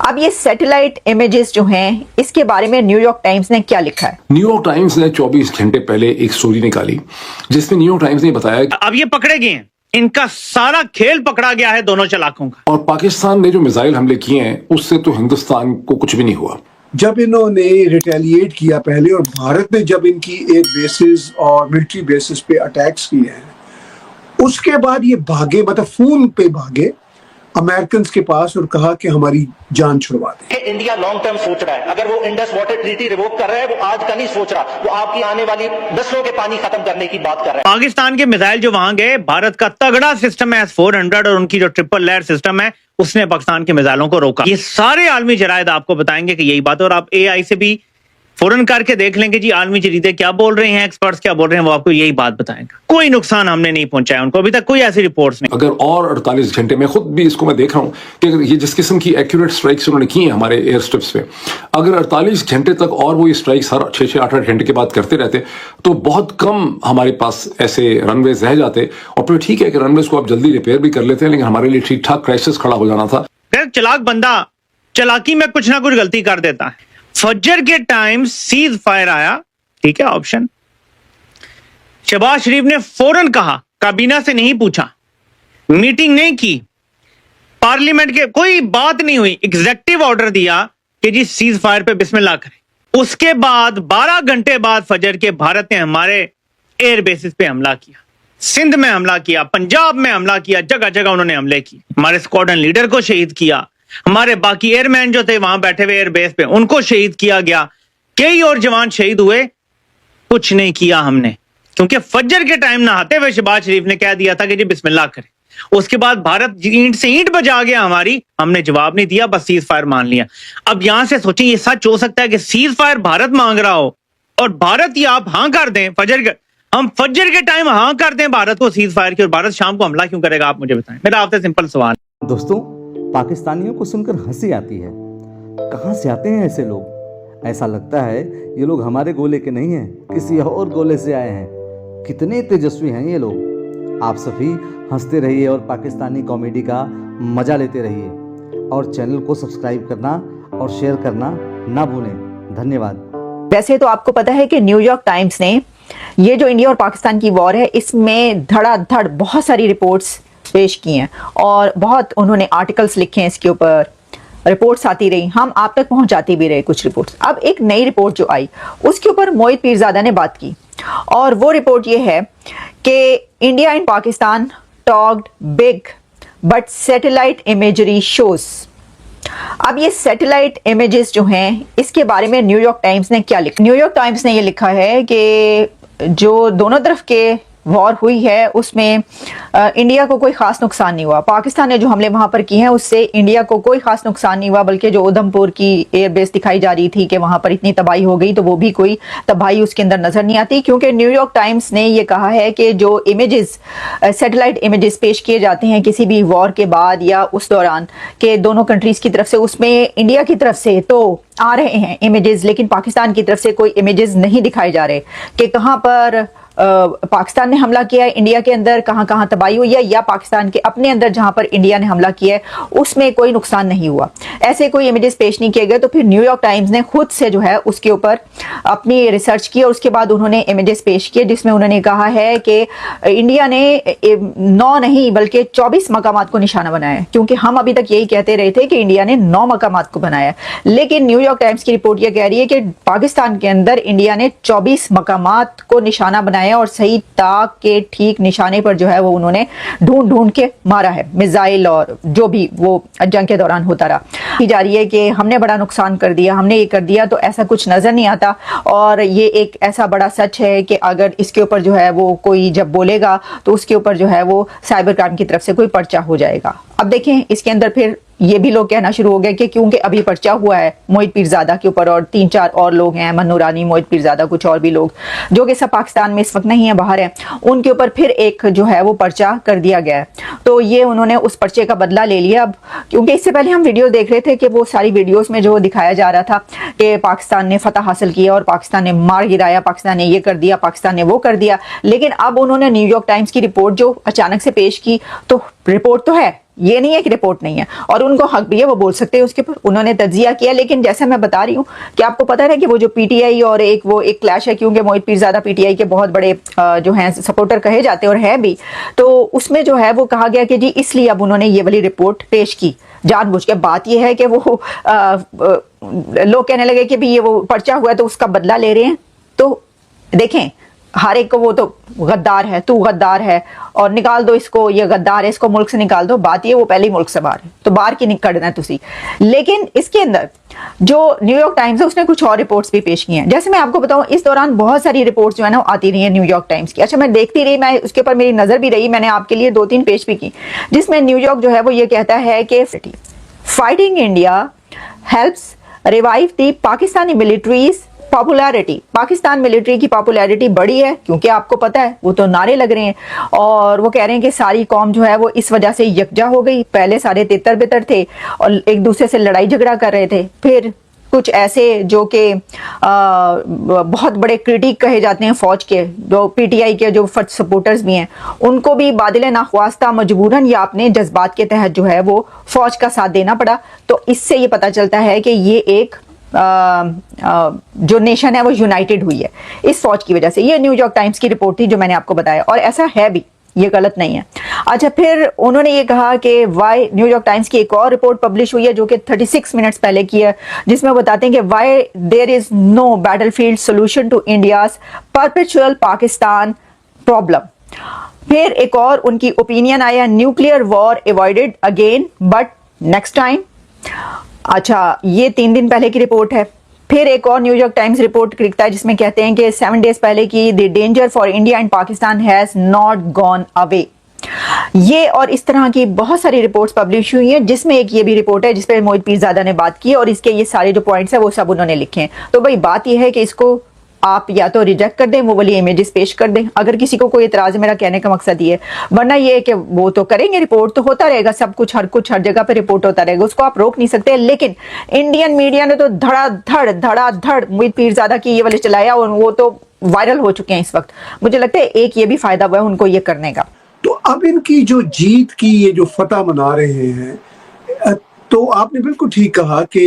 اب یہ satellite images جو ہیں اس کے بارے میں نیو یارک ٹائمز نے کیا لکھا ہے؟ نیو یارک ٹائمز نے 24 گھنٹے پہلے ایک سٹوری نکالی جس میں نیو یارک ٹائمز نے بتایا کہ اب یہ پکڑے گئے ہیں، ان کا سارا کھیل پکڑا گیا ہے دونوں چلاکوں کا، اور پاکستان نے جو میزائل حملے کیے ہیں اس سے تو ہندوستان کو کچھ بھی نہیں ہوا۔ جب انہوں نے ریٹیلیٹ کیا پہلے اور بھارت نے جب ان کی ایئر بیسز اور ملٹری بیسز پہ اٹیکس کیے ہیں، اس کے بعد یہ بھاگے، مطلب فون پہ بھاگے امریکنز کے پاس اور کہا کہ ہماری جان چھڑوا دیں۔ کہ انڈیا لانگ ٹرم سوچ رہا ہے، اگر وہ انڈس واٹر ٹریٹی ریووک کر رہا ہے وہ آج کا نہیں سوچ رہا، وہ آپ کی آنے والی نسلوں کے پانی ختم کرنے کی بات کر رہا ہے۔ پاکستان کے میزائل جو وہاں گئے، بھارت کا تگڑا سسٹم ہے S-400 اور ان کی جو ٹرپل لیئر سسٹم ہے اس نے پاکستان کے میزائلوں کو روکا۔ یہ سارے عالمی جرائد آپ کو بتائیں گے کہ یہی بات ہے، اور آپ AI سے بھی فوراً کر کے دیکھ لیں گے جی عالمی جریدے کیا بول رہے ہیں، ایکسپرٹس کیا بول رہے ہیں، وہ آپ کو یہی بات بتائیں گا۔ کوئی نقصان ہم نے نہیں پہنچایا ان کو، ابھی تک کوئی ایسی رپورٹس نہیں۔ اگر اور 48 گھنٹے میں خود بھی اس کو میں دیکھ رہا ہوں کہ اگر یہ جس قسم کی ایکوریٹ سٹرائکس انہوں نے کی ہیں ہمارے ایئر سٹرپس پہ، اگر 48 گھنٹے تک اور وہ یہ سٹرائکس ہر 6-6 8-8 گھنٹے کے بعد کرتے رہتے تو بہت کم ہمارے پاس ایسے رن ویز رہ جاتے، اور پھر ٹھیک ہے کہ رن ویز کو آپ جلدی ریپیئر بھی کر لیتے ہیں، لیکن ہمارے لیے ٹھیک ٹھاک کرائسس کھڑا ہو جانا تھا۔ چلاک بندہ چلاکی میں کچھ نہ کچھ غلطی کر دیتا ہے۔ فجر کے ٹائم سیز فائر آیا، ٹھیک ہے آپشن، شہباز شریف نے فوراً کہا، کابینہ سے نہیں پوچھا، میٹنگ نہیں کی، پارلیمنٹ کے کوئی بات نہیں ہوئی، ایگزیکٹو آرڈر دیا کہ جی سیز فائر پہ بسم اللہ کریں۔ اس کے بعد 12 گھنٹے بعد فجر کے بھارت نے ہمارے ایئر بیسز پہ حملہ کیا، سندھ میں حملہ کیا، پنجاب میں حملہ کیا، جگہ جگہ انہوں نے حملے کی، ہمارے اسکواڈرن لیڈر کو شہید کیا، ہمارے باقی ایئر مین جو تھے وہاں بیٹھے ہوئے ایئر بیس پہ ان کو شہید کیا گیا، کئی اور جوان شہید ہوئے۔ کچھ نہیں کیا ہم نے، کیونکہ فجر کے ٹائم نہاتے ہوئے شہباز شریف نے کہہ دیا تھا کہ جی بسم اللہ کریں۔ اس کے بعد بھارت اینٹ سے اینٹ بجا گیا ہماری، ہم نے جواب نہیں دیا، بس سیز فائر مان لیا۔ اب یہاں سے سوچیں یہ سچ ہو سکتا ہے کہ سیز فائر بھارت مانگ رہا ہو اور بھارت یہ آپ ہاں کر دیں، ہم فجر کے ٹائم ہاں کر دیں بھارت کو سیز فائر کی، اور بھارت شام کو حملہ کیوں کرے گا؟ آپ مجھے بتائیں، میرا آپ سے سمپل سوال۔ دوستوں، پاکستانیوں کو سن کر ہنسی آتی ہے، کہاں سے آتے ہیں ایسے لوگ؟ ایسا لگتا ہے یہ لوگ ہمارے گولے کے نہیں ہیں، کسی اور گولے سے آئے ہیں۔ کتنے تیجسوی ہیں یہ لوگ۔ آپ سبھی ہنستے رہیے اور پاکستانی کامیڈی کا مزہ لیتے رہیے، اور چینل کو سبسکرائب کرنا اور شیئر کرنا نہ بھولیں۔ دھنیہ واد۔ ویسے تو آپ کو پتا ہے کہ نیو یارک ٹائمز نے یہ جو انڈیا اور پاکستان کی وار ہے اس میں دھڑا دھڑ بہت ساری رپورٹس پیش کی ہیں، اور بہت انہوں نے آرٹیکلز لکھے ہیں، اس کے اوپر رپورٹس آتی رہی، ہم آپ تک پہنچاتے بھی رہے کچھ رپورٹس۔ اب ایک نئی رپورٹ جو آئی اس کے اوپر موہت پیرزادہ نے بات کی، اور وہ رپورٹ یہ ہے کہ India and Pakistan talked big but satellite imagery shows. اب یہ سیٹلائٹ امیجز جو ہیں اس کے بارے میں نیو یارک ٹائمز نے کیا لکھا؟ نیو یارک ٹائمز نے یہ لکھا ہے کہ جو دونوں طرف کے وار ہوئی ہے اس میں انڈیا کو کوئی خاص نقصان نہیں ہوا۔ پاکستان نے جو حملے وہاں پر کیے ہیں اس سے انڈیا کو کوئی خاص نقصان نہیں ہوا، بلکہ جو ادھم پور کی ایئر بیس دکھائی جا رہی تھی کہ وہاں پر اتنی تباہی ہو گئی، تو وہ بھی کوئی تباہی اس کے اندر نظر نہیں آتی، کیونکہ نیو یارک ٹائمز نے یہ کہا ہے کہ جو امیجز سیٹلائٹ امیجز پیش کیے جاتے ہیں کسی بھی وار کے بعد یا اس دوران کہ دونوں کنٹریز کی طرف سے، اس میں انڈیا کی طرف سے تو آ رہے ہیں امیجز، لیکن پاکستان کی طرف سے کوئی امیجز نہیں دکھائے جا رہے کہ کہاں پر پاکستان نے حملہ کیا ہے انڈیا کے اندر، کہاں کہاں تباہی ہوئی ہے، یا پاکستان کے اپنے اندر جہاں پر انڈیا نے حملہ کیا ہے اس میں کوئی نقصان نہیں ہوا۔ ایسے کوئی امیجز پیش نہیں کیے گئے، تو پھر نیو یارک ٹائمز نے خود سے جو ہے اس کے اوپر اپنی ریسرچ کی، اور اس کے بعد انہوں نے امیجز پیش کیے جس میں انہوں نے کہا ہے کہ انڈیا نے 9 نہیں بلکہ 24 مقامات کو نشانہ بنایا ہے، کیونکہ ہم ابھی تک یہی کہتے رہے تھے کہ انڈیا نے 9 مقامات کو بنایا ہے، لیکن نیو یارک ٹائمز کی رپورٹ یہ کہہ رہی ہے کہ پاکستان کے اندر انڈیا نے 24 مقامات کو نشانہ بنایا، اور صحیح تاک کے ٹھیک نشانے پر جو ہے وہ انہوں نے ڈھونڈ ڈھونڈ کے مارا ہے، میزائل اور جو بھی وہ جنگ کے دوران ہوتا رہا۔ جا رہی ہے کہ ہم نے بڑا نقصان کر دیا، ہم نے یہ کر دیا، تو ایسا کچھ نظر نہیں آتا، اور یہ ایک ایسا بڑا سچ ہے کہ اگر اس کے اوپر جو ہے وہ کوئی جب بولے گا تو اس کے اوپر جو ہے وہ سائبر کرائم کی طرف سے کوئی پرچہ ہو جائے گا۔ اب دیکھیں اس کے اندر پھر یہ بھی لوگ کہنا شروع ہو گئے کہ کیونکہ ابھی پرچہ ہوا ہے موہت پیرزادہ کے اوپر، اور 3-4 اور لوگ ہیں، امن نورانی، موہت پیرزادہ، کچھ اور بھی لوگ جو کہ سب پاکستان میں اس وقت نہیں ہیں، باہر ہیں، ان کے اوپر پھر ایک جو ہے وہ پرچہ کر دیا گیا ہے۔ تو یہ انہوں نے اس پرچے کا بدلہ لے لیا اب، کیونکہ اس سے پہلے ہم ویڈیو دیکھ رہے تھے کہ وہ ساری ویڈیوز میں جو دکھایا جا رہا تھا کہ پاکستان نے فتح حاصل کیا اور پاکستان نے مار گرایا، پاکستان نے یہ کر دیا، پاکستان نے وہ کر دیا، لیکن اب انہوں نے نیو یارک ٹائمز کی رپورٹ جو اچانک سے پیش کی، تو رپورٹ تو ہے یہ نہیں ہے کہ رپورٹ نہیں ہے, اور ان کو حق بھی ہے, وہ بول سکتے ہیں اس کے اوپر, انہوں نے تجزیہ کیا. لیکن جیسے میں بتا رہی ہوں کہ آپ کو پتہ ہے کہ وہ جو پی ٹی آئی اور ایک کلیش ہے, کیونکہ موحد پیرزادہ پی ٹی آئی کے بہت بڑے جو ہیں سپورٹر کہے جاتے ہیں اور ہے بھی, تو اس میں جو ہے وہ کہا گیا کہ جی اس لیے اب انہوں نے یہ والی رپورٹ پیش کی جان بوجھ کے. بات یہ ہے کہ وہ لوگ کہنے لگے کہ بھی یہ وہ پرچہ ہوا ہے تو اس کا بدلہ لے رہے ہیں. تو دیکھیں ہر ایک کو وہ تو غدار ہے, تو غدار ہے اور نکال دو اس کو, یہ غدار ہے اس کو ملک سے نکال دو. بات یہ وہ پہلے ہی ملک سے باہر ہے تو باہر کی نکلنا ہے تسی. لیکن اس کے اندر جو نیو یارک ٹائمز ہے اس نے کچھ اور رپورٹس بھی پیش کی ہیں. جیسے میں آپ کو بتاؤں اس دوران بہت ساری رپورٹس جو ہے نا آتی رہی ہیں نیو یارک ٹائمز کی. اچھا میں دیکھتی رہی, میں اس کے اوپر میری نظر بھی رہی, میں نے آپ کے لیے 2-3 پیش بھی کی, جس میں نیو یارک جو ہے وہ یہ کہتا ہے کہ فائٹنگ انڈیا ہیلپس ریوائیو دی Pakistani militaries popularity. Pakistan military کی پاپولیرٹی بڑی ہے کیونکہ آپ کو پتہ ہے وہ تو نعرے لگ رہے ہیں, اور وہ کہہ رہے ہیں کہ ساری قوم جو ہے وہ اس وجہ سے یکجا ہو گئی. پہلے سارے تتر بتر تھے اور ایک دوسرے سے لڑائی جھگڑا کر رہے تھے, پھر کچھ ایسے جو کہ بہت بڑے کرٹیک کہے جاتے ہیں فوج کے, جو پی ٹی آئی کے جو سپورٹرز بھی ہیں, ان کو بھی بادل ناخواستہ مجبوراً یا اپنے جذبات کے تحت جو ہے وہ فوج کا ساتھ دینا پڑا. تو اس سے یہ پتہ چلتا ہے کہ یہ ایک جو نیشن ہے وہ یونائٹڈ ہوئی ہے اس فوج کی وجہ سے. یہ نیو یارک ٹائمز کی رپورٹ تھی جو میں نے آپ کو بتایا, اور ایسا ہے بھی, یہ غلط نہیں ہے. اچھا پھر انہوں نے یہ کہا کہ وائی, نیو یارک ٹائمز کی ایک اور رپورٹ پبلش ہوئی ہے جو کہ 36 منٹس پہلے کی ہے, جس میں وہ بتاتے ہیں کہ why there is no battlefield solution to India's perpetual Pakistan problem. پھر ایک اور ان کی اوپینین آیا, nuclear war avoided again but next time. اچھا یہ 3 دن پہلے کی رپورٹ ہے. پھر ایک اور نیو یارک ٹائمز رپورٹ لکھتا ہے جس میں کہتے ہیں کہ 7 days پہلے کی the danger for India and Pakistan has not gone away. یہ اور اس طرح کی بہت ساری رپورٹس پبلش ہوئی ہیں, جس میں ایک یہ بھی رپورٹ ہے جس پہ موحد پیرزادہ نے بات کی, اور اس کے یہ سارے جو پوائنٹس ہیں وہ سب انہوں نے لکھے ہیں. تو بھائی بات یہ ہے کہ اس کو آپ یا تو ریجیکٹ کر دیں, وہ والی امیجز پیش کر دیں اگر کسی کو کوئی اعتراض ہے. میرا کہنے کا مقصد یہ ہے, ورنہ یہ ہے کہ وہ تو کریں گے رپورٹ, تو ہوتا رہے گا سب کچھ ہر جگہ پہ رپورٹ ہوتا رہے گا, اس کو آپ روک نہیں سکتے. لیکن انڈین میڈیا نے تو دھڑا دھڑ موحد پیرزادہ کی یہ والے چلایا, اور وہ تو وائرل ہو چکے ہیں اس وقت. مجھے لگتا ہے ایک یہ بھی فائدہ ہوا ہے ان کو یہ کرنے کا. تو اب ان کی جو جیت کی یہ جو فتح منا رہے ہیں, تو آپ نے بالکل ٹھیک کہا کہ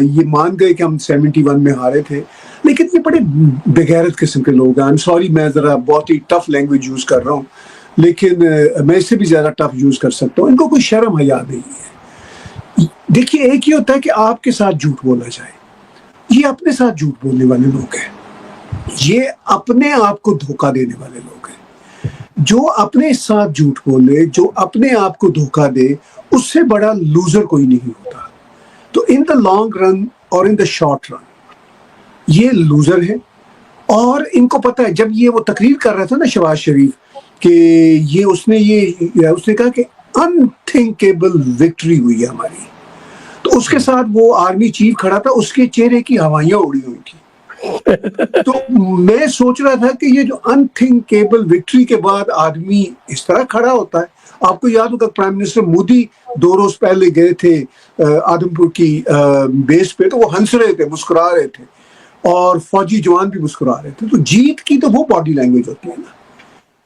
یہ مان گئے کہ ہم 71 میں ہارے تھے, لیکن یہ بڑے بغیرت قسم کے لوگ ہیں. سوری میں ذرا بہت ہی ٹف لینگویج یوز کر رہا ہوں, لیکن میں اس سے بھی زیادہ ٹف یوز کر سکتا ہوں. ان کو کوئی شرم حیا نہیں ہے. دیکھیے ایک ہی ہوتا ہے کہ آپ کے ساتھ جھوٹ بولا جائے, یہ اپنے ساتھ جھوٹ بولنے والے لوگ ہیں, یہ اپنے آپ کو دھوکہ دینے والے لوگ ہیں. جو اپنے ساتھ جھوٹ بولے, جو اپنے آپ کو دھوکہ دے, اس سے بڑا لوزر کوئی نہیں ہوتا. تو ان دا لانگ رن اور ان دا شارٹ رن یہ لوزر ہے. اور ان کو پتہ ہے, جب یہ وہ تقریر کر رہا تھا نا شہباز شریف, کہ اس نے کہا کہ انتھنکیبل وکٹری ہوئی ہے ہماری, تو اس کے ساتھ وہ آرمی چیف کھڑا تھا, اس کے چہرے کی ہوائیاں اڑی ہوئی تھی. تو میں سوچ رہا تھا کہ یہ جو انتھنکیبل وکٹری کے بعد آدمی اس طرح کھڑا ہوتا ہے. آپ کو یاد ہوگا پرائم منسٹر مودی 2 روز پہلے گئے تھے آدم پور کی بیس پہ, تو وہ ہنس رہے تھے, مسکرا رہے تھے, اور فوجی جوان بھی مسکرا رہے تھے. تو جیت کی تو وہ باڈی لینگویج ہوتی ہے نا.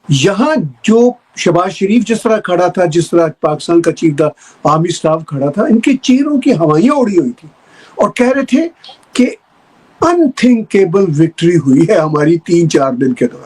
یہاں جو شہباز شریف جس طرح کھڑا تھا, جس طرح پاکستان کا چیف آرمی اسٹاف کھڑا تھا, ان کے چہروں کی ہوائیاں اڑی ہوئی تھی اور کہہ رہے تھے کہ انتھنکیبل وکٹری ہوئی ہے ہماری 3-4 دن کے دوران.